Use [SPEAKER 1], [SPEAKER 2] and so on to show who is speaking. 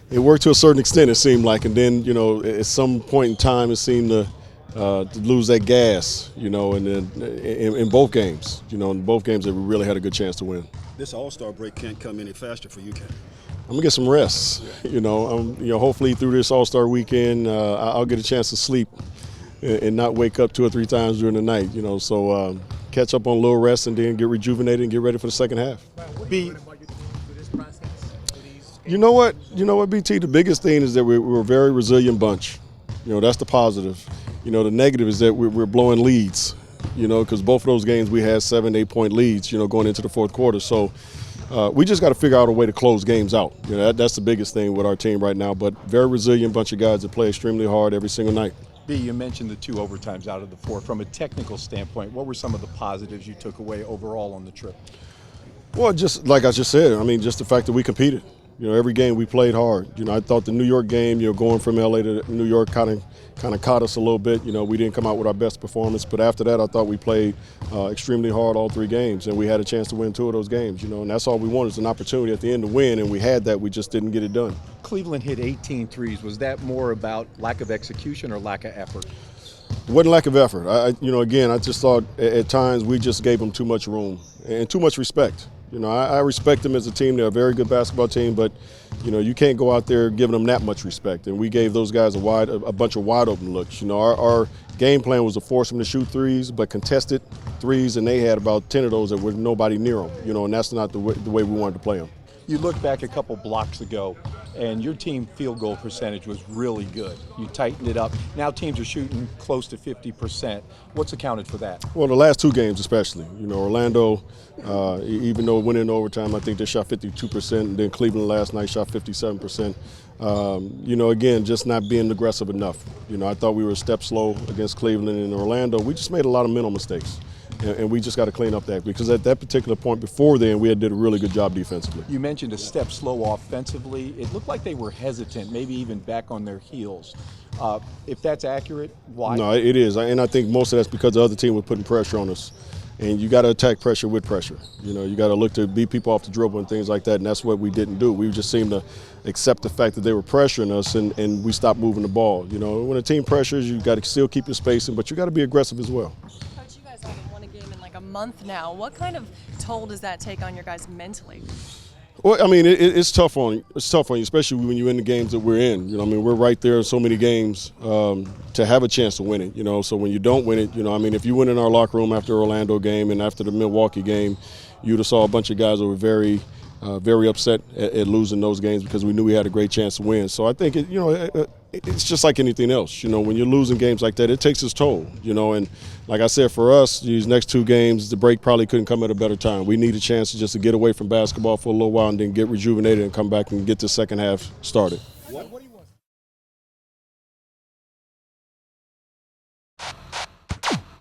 [SPEAKER 1] it worked to a certain extent, it seemed like, and then at some point in time, it seemed to lose that gas, and then in both games, in both games that we really had a good chance to win.
[SPEAKER 2] This All-Star break can't come any faster for you, Ken.
[SPEAKER 1] I'm gonna get some rest. Hopefully through this All-Star weekend, I'll get a chance to sleep and not wake up 2 or 3 times during the night. So catch up on a little rest and then get rejuvenated and get ready for the second half. You know what, BT? The biggest thing is that we're a very resilient bunch. That's the positive. The negative is that we're blowing leads. Because both of those games we had 7, 8 point leads. Going into the fourth quarter. So we just got to figure out a way to close games out. That's the biggest thing with our team right now. But very resilient bunch of guys that play extremely hard every single night.
[SPEAKER 3] B, you mentioned the 2 overtimes out of the 4. From a technical standpoint, what were some of the positives you took away overall on the trip?
[SPEAKER 1] Well, just like I just said, just the fact that we competed. Every game we played hard. I thought the New York game, going from LA to New York kind of caught us a little bit. We didn't come out with our best performance, but after that I thought we played extremely hard all 3 games, and we had a chance to win 2 of those games, and that's all we wanted, is an opportunity at the end to win, and we had that, we just didn't get it done.
[SPEAKER 3] Cleveland hit 18 threes. Was that more about lack of execution or lack of effort?
[SPEAKER 1] It wasn't lack of effort. Again, I just thought at times we just gave them too much room and too much respect. I respect them as a team. They're a very good basketball team, but you can't go out there giving them that much respect. And we gave those guys a bunch of wide open looks. Our game plan was to force them to shoot threes, but contested threes, and they had about 10 of those that were nobody near them. And that's not the way we wanted to play them.
[SPEAKER 3] You look back a couple blocks ago, and your team field goal percentage was really good. You tightened it up. Now teams are shooting close to 50%. What's accounted for that?
[SPEAKER 1] Well, the last 2 games especially. Orlando, even though it went in overtime, I think they shot 52%, and then Cleveland last night shot 57%. Again, just not being aggressive enough. I thought we were a step slow against Cleveland and Orlando. We just made a lot of mental mistakes. And we just got to clean up that, because at that particular point before then, we had did a really good job defensively.
[SPEAKER 3] You mentioned a step slow offensively. It looked like they were hesitant, maybe even back on their heels. If that's accurate, why?
[SPEAKER 1] No, it is, and I think most of that's because the other team was putting pressure on us. And you got to attack pressure with pressure. You got to look to beat people off the dribble and things like that, and that's what we didn't do. We just seemed to accept the fact that they were pressuring us, and we stopped moving the ball. When a team pressures, you got to still keep your spacing, but you got to be aggressive as well.
[SPEAKER 4] Coach, you guys haven't won a game in like a month now. What kind of toll does that take on your guys mentally?
[SPEAKER 1] Well, it's tough on you. It's tough on you, especially when you're in the games that we're in. We're right there in so many games to have a chance to win it. So when you don't win it, if you went in our locker room after the Orlando game and after the Milwaukee game, you'd have saw a bunch of guys that were very upset at losing those games, because we knew we had a great chance to win. So I think it's just like anything else. When you're losing games like that, it takes its toll. And like I said, for us, these next 2 games, the break probably couldn't come at a better time. We need a chance to get away from basketball for a little while and then get rejuvenated and come back and get the second half started.
[SPEAKER 2] What do you